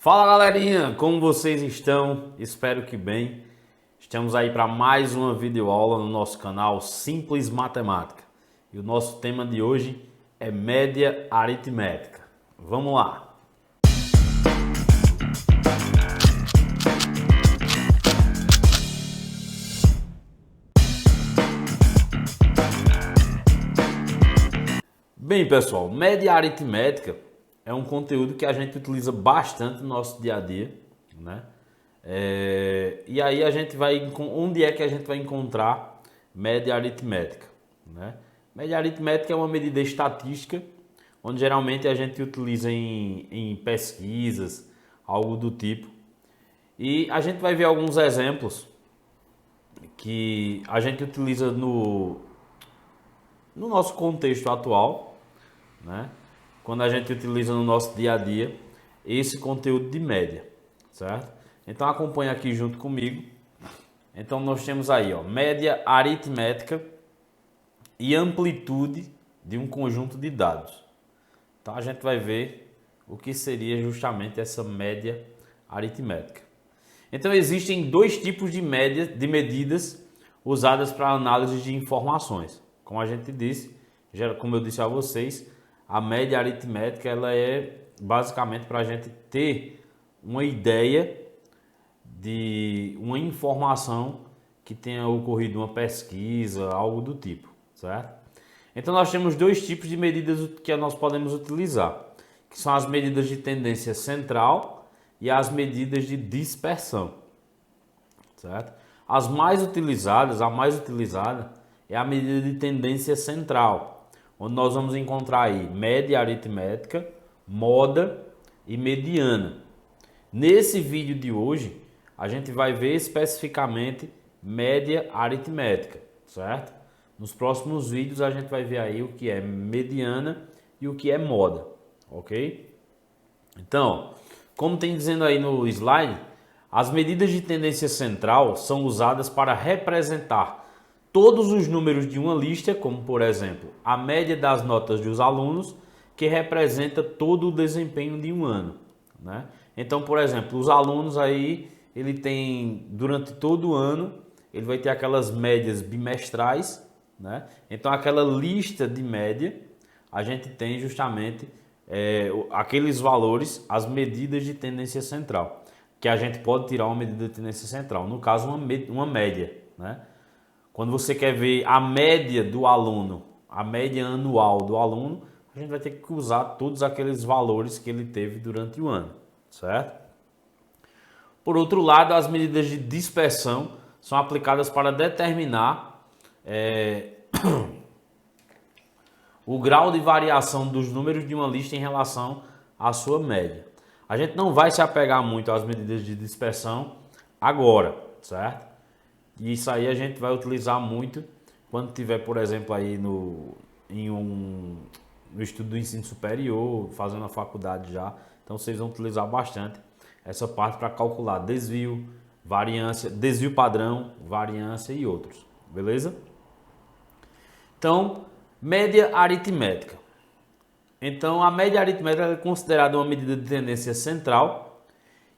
Fala galerinha, como vocês estão? Espero que bem. Estamos aí para mais uma videoaula no nosso canal Simples Matemática. E o nosso tema de hoje é média aritmética. Vamos lá! Bem pessoal, média aritmética é um conteúdo que a gente utiliza bastante no nosso dia a dia, né? E aí a gente vai, onde é que a gente vai encontrar média aritmética, né? Média aritmética é uma medida estatística, onde geralmente a gente utiliza em pesquisas, algo do tipo. E a gente vai ver alguns exemplos que a gente utiliza no nosso contexto atual, né? Quando a gente utiliza no nosso dia a dia esse conteúdo de média, certo? Então acompanha aqui junto comigo. Então nós temos aí, ó, média aritmética e amplitude de um conjunto de dados. Então a gente vai ver o que seria justamente essa média aritmética. Então existem dois tipos de média, de medidas usadas para análise de informações. Como a gente disse, como eu disse a vocês, a média aritmética ela é basicamente para a gente ter uma ideia de uma informação que tenha ocorrido uma pesquisa, algo do tipo, certo? Então nós temos dois tipos de medidas que nós podemos utilizar, que são as medidas de tendência central e as medidas de dispersão, certo? A mais utilizada é a medida de tendência central, onde nós vamos encontrar aí média aritmética, moda e mediana. Nesse vídeo de hoje, a gente vai ver especificamente média aritmética, certo? Nos próximos vídeos a gente vai ver aí o que é mediana e o que é moda, ok? Então, como tem dizendo aí no slide, as medidas de tendência central são usadas para representar todos os números de uma lista, como por exemplo, a média das notas dos alunos, que representa todo o desempenho de um ano, né? Então, por exemplo, os alunos aí, ele tem, durante todo o ano, ele vai ter aquelas médias bimestrais, né? Então, aquela lista de média, a gente tem justamente aqueles valores, as medidas de tendência central, que a gente pode tirar uma medida de tendência central, no caso, uma média, né? Quando você quer ver a média do aluno, a média anual do aluno, a gente vai ter que usar todos aqueles valores que ele teve durante o ano, certo? Por outro lado, as medidas de dispersão são aplicadas para determinar o grau de variação dos números de uma lista em relação à sua média. A gente não vai se apegar muito às medidas de dispersão agora, certo? E isso aí a gente vai utilizar muito quando tiver, por exemplo, aí no estudo do ensino superior, fazendo a faculdade já. Então vocês vão utilizar bastante essa parte para calcular desvio, variância, desvio padrão, variância e outros, beleza? Então, média aritmética. Então, a média aritmética é considerada uma medida de tendência central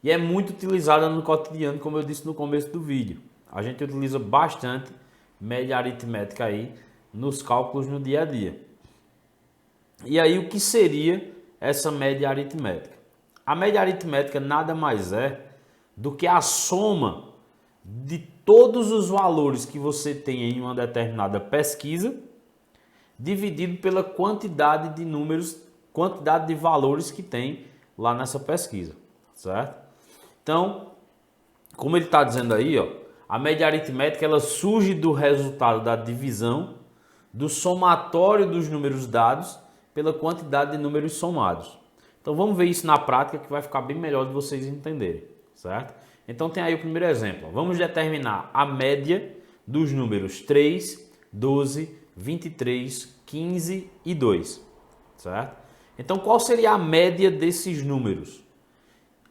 e é muito utilizada no cotidiano, como eu disse no começo do vídeo. A gente utiliza bastante média aritmética aí nos cálculos no dia a dia. E aí, o que seria essa média aritmética? A média aritmética nada mais é do que a soma de todos os valores que você tem em uma determinada pesquisa, dividido pela quantidade de números, quantidade de valores que tem lá nessa pesquisa, certo? Então, como ele está dizendo aí, ó, a média aritmética ela surge do resultado da divisão do somatório dos números dados pela quantidade de números somados. Então vamos ver isso na prática que vai ficar bem melhor de vocês entenderem, certo? Então tem aí o primeiro exemplo. Vamos determinar a média dos números 3, 12, 23, 15 e 2, certo? Então qual seria a média desses números?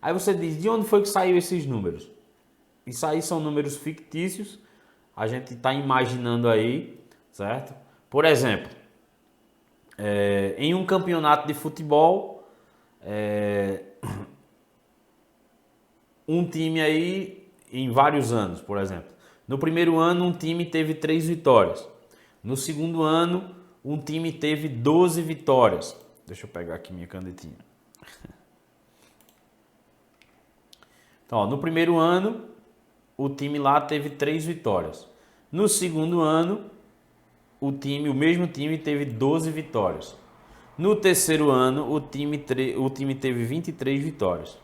Aí você diz, de onde foi que saiu esses números? Isso aí são números fictícios, a gente está imaginando aí, certo? Por exemplo, em um campeonato de futebol, um time aí em vários anos, por exemplo. No primeiro ano, um time teve 3 vitórias. No segundo ano, um time teve 12 vitórias. Deixa eu pegar aqui minha canetinha. Então, ó, no primeiro ano, o time lá teve 3 vitórias. No segundo ano, o mesmo time teve 12 vitórias. No terceiro ano, o time teve 23 vitórias.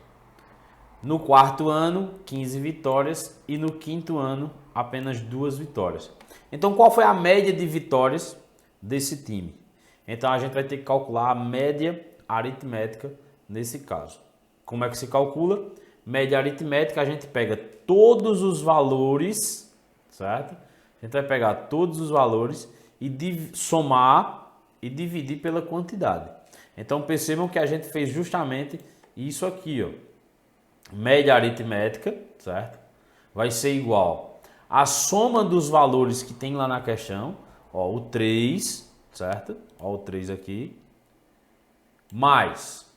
No quarto ano, 15 vitórias. E no quinto ano, apenas 2 vitórias. Então, qual foi a média de vitórias desse time? Então, a gente vai ter que calcular a média aritmética nesse caso. Como é que se calcula? Média aritmética, a gente pega todos os valores, certo? A gente vai pegar todos os valores e somar e dividir pela quantidade. Então, percebam que a gente fez justamente isso aqui, ó. Média aritmética, certo? Vai ser igual a soma dos valores que tem lá na questão, ó, o 3, certo? Ó, o 3 aqui, mais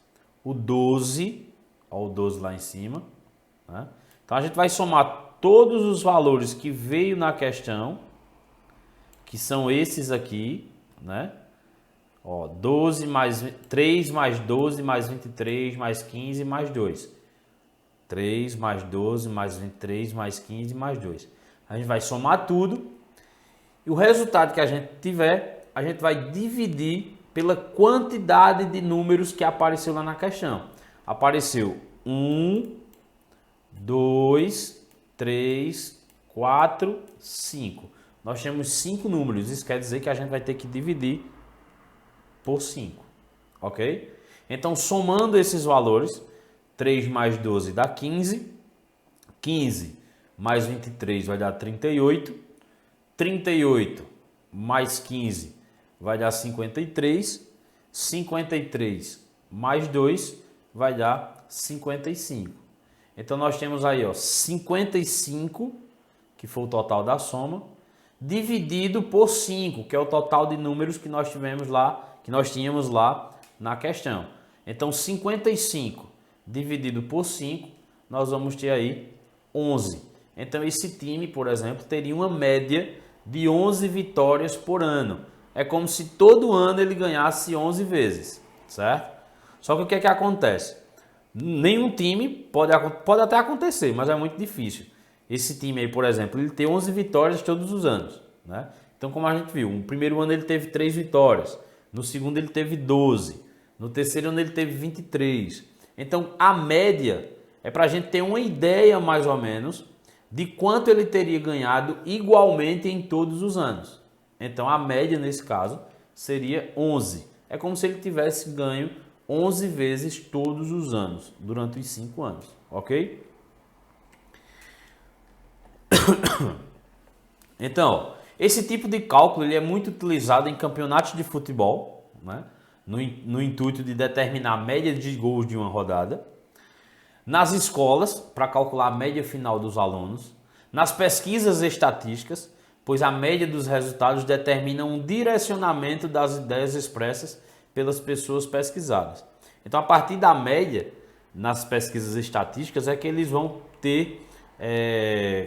o 12, ó, o 12 lá em cima, né? Então a gente vai somar todos os valores que veio na questão, que são esses aqui, né? Ó, 12 mais 3 mais 12 mais 23 mais 15 mais 2. 3 mais 12 mais 23 mais 15 mais 2. A gente vai somar tudo e o resultado que a gente tiver, a gente vai dividir pela quantidade de números que apareceu lá na questão. Apareceu 1, 2, 3, 4, 5. Nós temos 5 números, isso quer dizer que a gente vai ter que dividir por 5, ok? Então, somando esses valores, 3 mais 12 dá 15, 15 mais 23 vai dar 38, 38 mais 15 vai dar 53, 53 mais 2 vai dar 55. Então, nós temos aí, ó, 55, que foi o total da soma, dividido por 5, que é o total de números que nós tivemos lá, que nós tínhamos lá na questão. Então, 55 dividido por 5, nós vamos ter aí 11. Então, esse time, por exemplo, teria uma média de 11 vitórias por ano. É como se todo ano ele ganhasse 11 vezes, certo? Só que o que é que acontece? Nenhum time pode até acontecer, mas é muito difícil. Esse time aí, por exemplo, ele tem 11 vitórias todos os anos, né? Então, como a gente viu, no primeiro ano ele teve 3 vitórias, no segundo ele teve 12, no terceiro ano ele teve 23. Então, a média é para a gente ter uma ideia, mais ou menos, de quanto ele teria ganhado igualmente em todos os anos. Então, a média, nesse caso, seria 11. É como se ele tivesse ganho 11 vezes todos os anos, durante os 5 anos, ok? Então, esse tipo de cálculo ele é muito utilizado em campeonatos de futebol, né? No intuito de determinar a média de gols de uma rodada, nas escolas, para calcular a média final dos alunos, nas pesquisas estatísticas, pois a média dos resultados determina um direcionamento das ideias expressas pelas pessoas pesquisadas. Então, a partir da média, nas pesquisas estatísticas, é que eles vão ter,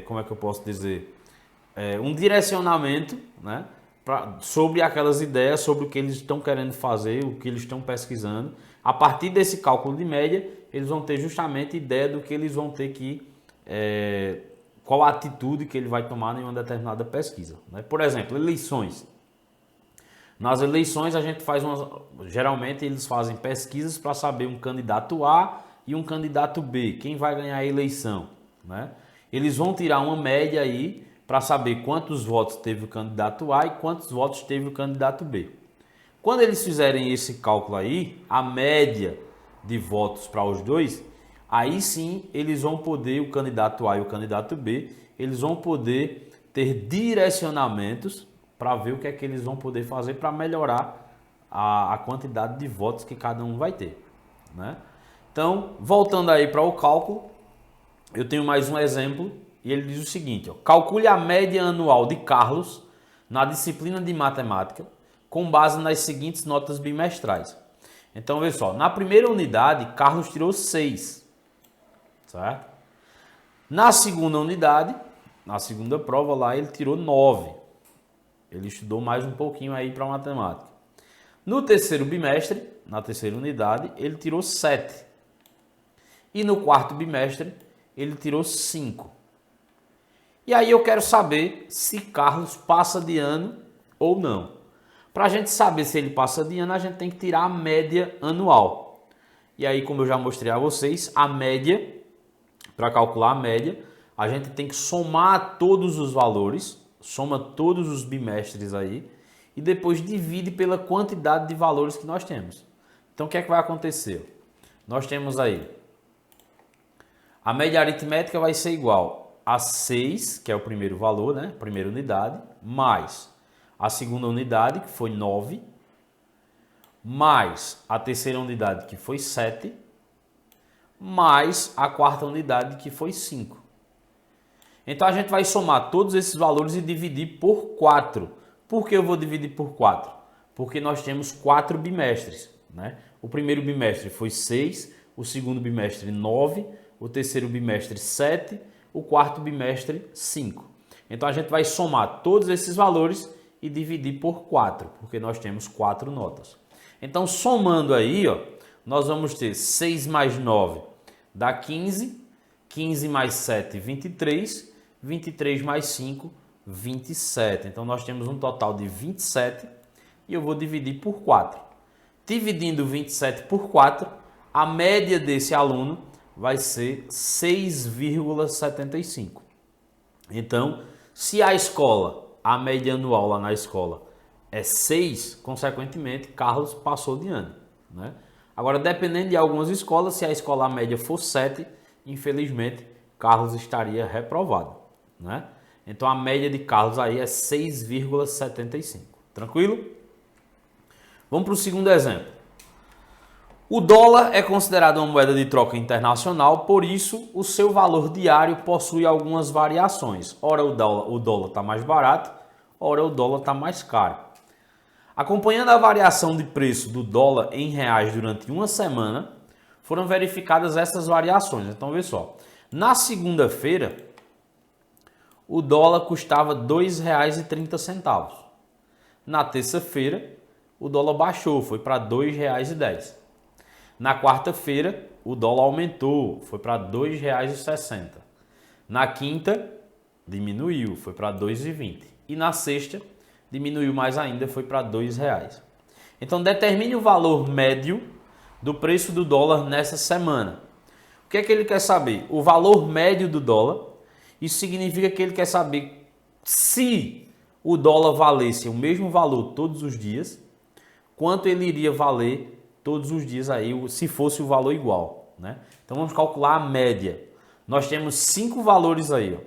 como é que eu posso dizer, um direcionamento, né, sobre aquelas ideias, sobre o que eles estão querendo fazer, o que eles estão pesquisando. A partir desse cálculo de média, eles vão ter justamente ideia do que eles vão ter que, qual a atitude que ele vai tomar em uma determinada pesquisa, né? Por exemplo, eleições. Nas eleições a gente geralmente eles fazem pesquisas para saber um candidato A e um candidato B, quem vai ganhar a eleição, né? Eles vão tirar uma média aí para saber quantos votos teve o candidato A e quantos votos teve o candidato B. Quando eles fizerem esse cálculo aí, a média de votos para os dois, aí sim eles vão poder, o candidato A e o candidato B, eles vão poder ter direcionamentos para ver o que é que eles vão poder fazer para melhorar a quantidade de votos que cada um vai ter, né? Então, voltando aí para o cálculo, eu tenho mais um exemplo e ele diz o seguinte, ó, calcule a média anual de Carlos na disciplina de matemática com base nas seguintes notas bimestrais. Então, veja só, na primeira unidade, Carlos tirou 6, certo? Na segunda unidade, na segunda prova lá, ele tirou 9. Ele estudou mais um pouquinho aí para matemática. No terceiro bimestre, na terceira unidade, ele tirou 7. E no quarto bimestre, ele tirou 5. E aí eu quero saber se Carlos passa de ano ou não. Para a gente saber se ele passa de ano, a gente tem que tirar a média anual. E aí, como eu já mostrei a vocês, a média, para calcular a média, a gente tem que somar todos os valores, soma todos os bimestres aí, e depois divide pela quantidade de valores que nós temos. Então, o que é que vai acontecer? Nós temos aí, a média aritmética vai ser igual a 6, que é o primeiro valor, né? Primeira unidade, mais a segunda unidade, que foi 9, mais a terceira unidade, que foi 7, mais a quarta unidade, que foi 5. Então, a gente vai somar todos esses valores e dividir por 4. Por que eu vou dividir por 4? Porque nós temos 4 bimestres, né? O primeiro bimestre foi 6, o segundo bimestre 9, o terceiro bimestre 7, o quarto bimestre 5. Então, a gente vai somar todos esses valores e dividir por 4, porque nós temos 4 notas. Então, somando aí, ó, nós vamos ter 6 mais 9 dá 15, 15 mais 7, 23, 23 mais 5, 27. Então, nós temos um total de 27 e eu vou dividir por 4. Dividindo 27 por 4, a média desse aluno vai ser 6,75. Então, se a escola, a média anual lá na escola é 6, consequentemente, Carlos passou de ano, né? Agora, dependendo de algumas escolas, se a escola média for 7, infelizmente, Carlos estaria reprovado, né? Então, a média de Carlos aí é 6,75. Tranquilo? Vamos para o segundo exemplo. O dólar é considerado uma moeda de troca internacional, por isso, o seu valor diário possui algumas variações. Ora, o dólar está mais barato, ora, o dólar está mais caro. Acompanhando a variação de preço do dólar em reais durante uma semana, foram verificadas essas variações. Então, vê só. Na segunda-feira, o dólar custava R$ 2,30. Na terça-feira, o dólar baixou, foi para R$ 2,10. Na quarta-feira, o dólar aumentou, foi para R$ 2,60. Na quinta, diminuiu, foi para R$ 2,20. E na sexta, diminuiu mais ainda, foi para R$ 2,00. Então, determine o valor médio do preço do dólar nessa semana. O que é que ele quer saber? O valor médio do dólar. Isso significa que ele quer saber se o dólar valesse o mesmo valor todos os dias, quanto ele iria valer todos os dias aí, se fosse o valor igual, né? Então, vamos calcular a média. Nós temos 5 valores aí, ó.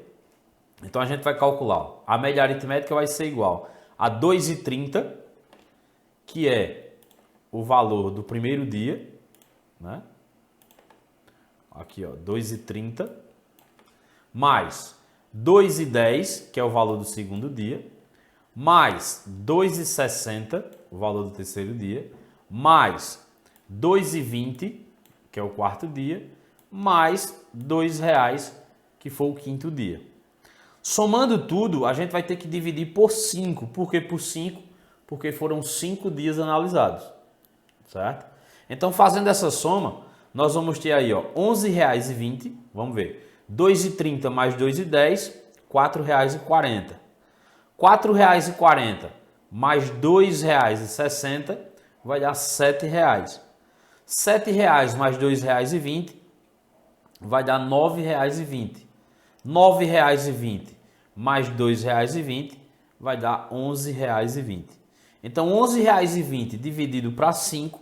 Então, a gente vai calcular, ó. A média aritmética vai ser igual a 2,30, que é o valor do primeiro dia, né? Aqui, ó, 2,30, mais 2,10, que é o valor do segundo dia, mais 2,60, o valor do terceiro dia, mais 2,20, que é o quarto dia, mais R$ 2,00, que foi o quinto dia. Somando tudo, a gente vai ter que dividir por 5. Por que por 5? Porque foram 5 dias analisados, certo? Então, fazendo essa soma, nós vamos ter aí, ó, R$ 11,20, vamos ver, 2,30 mais 2,10, R$ 4,40. R$ 4,40 mais R$ 2,60 vai dar R$ 7,00. R$ 7,00 mais R$ 2,20 vai dar R$ 9,20. R$ 9,20 mais R$ 2,20 vai dar R$ 11,20. Então, R$ 11,20 dividido para 5,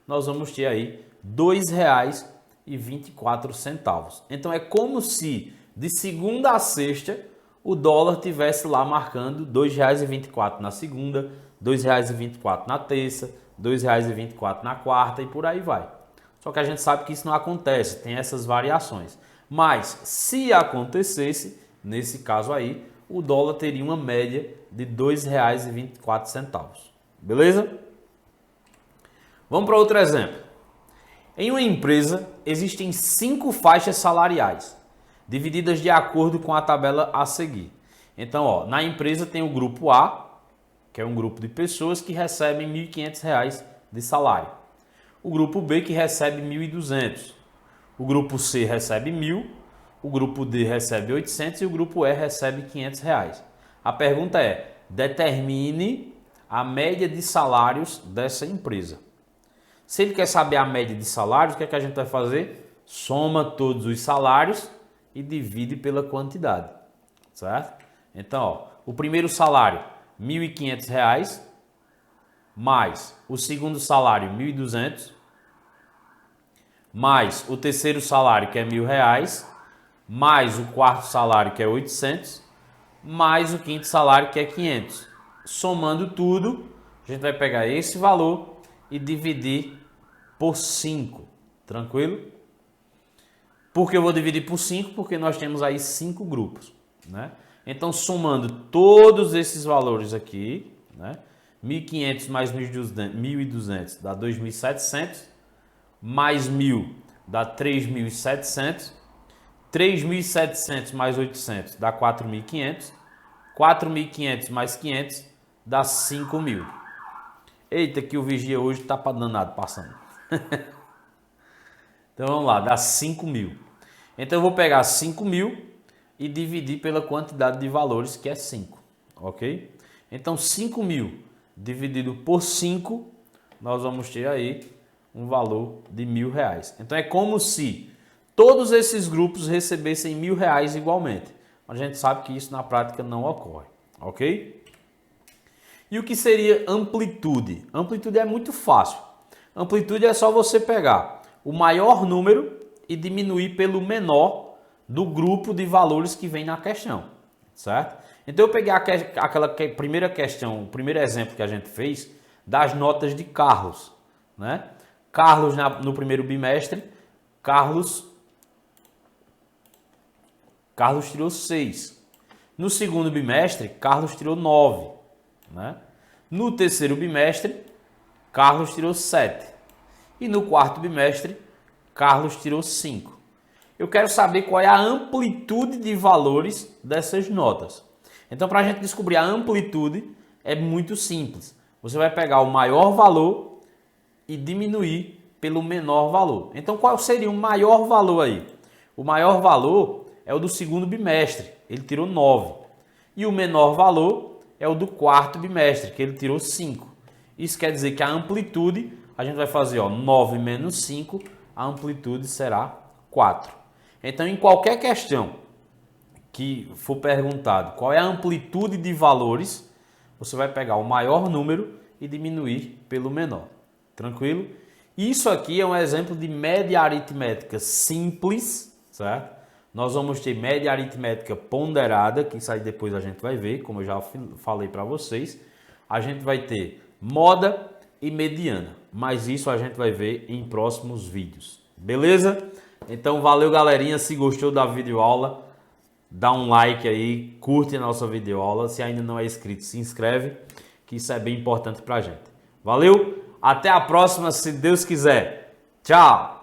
nós vamos ter aí R$ 2,24. Então, é como se de segunda a sexta o dólar tivesse lá marcando R$ 2,24 na segunda, R$ 2,24 na terça, R$ 2,24 na quarta e por aí vai. Só que a gente sabe que isso não acontece, tem essas variações. Mas, se acontecesse, nesse caso aí, o dólar teria uma média de R$ 2,24. Beleza? Vamos para outro exemplo. Em uma empresa, existem 5 faixas salariais. divididas de acordo com a tabela a seguir. Então, ó, na empresa tem o grupo A, que é um grupo de pessoas que recebem R$ 1.500 de salário. O grupo B que recebe 1.200. O grupo C recebe 1.000. O grupo D recebe 800 e o grupo E recebe R$ 500. A pergunta é, determine a média de salários dessa empresa. Se ele quer saber a média de salários, o que é que a gente vai fazer? Soma todos os salários e divide pela quantidade, certo? Então, ó, o primeiro salário, R$ 1.500, mais o segundo salário, R$ 1.200, mais o terceiro salário, que é R$ 1.000, mais o quarto salário, que é 800, mais o quinto salário, que é 500. Somando tudo, a gente vai pegar esse valor e dividir por 5, tranquilo? Por que eu vou dividir por 5? Porque nós temos aí 5 grupos, né? Então, somando todos esses valores aqui, né? 1.500 mais 1.200 dá 2.700, mais 1.000 dá 3.700, 3.700 mais 800 dá 4.500, 4.500 mais 500 dá 5.000. Eita, que o vigia hoje tá para danado passando. Então vamos lá, dá 5.000. Então eu vou pegar 5.000 e dividir pela quantidade de valores, que é 5, ok? Então 5.000 dividido por 5, nós vamos ter aí um valor de R$ 1.000. Então é como se todos esses grupos recebessem R$ 1.000 igualmente. A gente sabe que isso na prática não ocorre, ok? E o que seria amplitude? Amplitude é muito fácil. Amplitude é só você pegar o maior número e diminuir pelo menor do grupo de valores que vem na questão, certo? Então eu peguei aquela primeira questão, o primeiro exemplo que a gente fez das notas de Carlos, né? Carlos no primeiro bimestre, Carlos tirou 6. No segundo bimestre, Carlos tirou 9, né? No terceiro bimestre, Carlos tirou 7. E no quarto bimestre, Carlos tirou 5. Eu quero saber qual é a amplitude de valores dessas notas. Então, para a gente descobrir a amplitude, é muito simples. Você vai pegar o maior valor e diminuir pelo menor valor. Então, qual seria o maior valor aí? O maior valor é o do segundo bimestre, ele tirou 9. E o menor valor é o do quarto bimestre, que ele tirou 5. Isso quer dizer que a amplitude, a gente vai fazer, ó, 9 menos 5, a amplitude será 4. Então, em qualquer questão que for perguntado qual é a amplitude de valores, você vai pegar o maior número e diminuir pelo menor. Tranquilo? Isso aqui é um exemplo de média aritmética simples, certo? Nós vamos ter média aritmética ponderada, que isso aí depois a gente vai ver, como eu já falei para vocês. A gente vai ter moda e mediana, mas isso a gente vai ver em próximos vídeos. Beleza? Então valeu, galerinha. Se gostou da videoaula, dá um like aí, curte a nossa videoaula. Se ainda não é inscrito, se inscreve, que isso é bem importante pra gente. Valeu? Até a próxima, se Deus quiser. Tchau!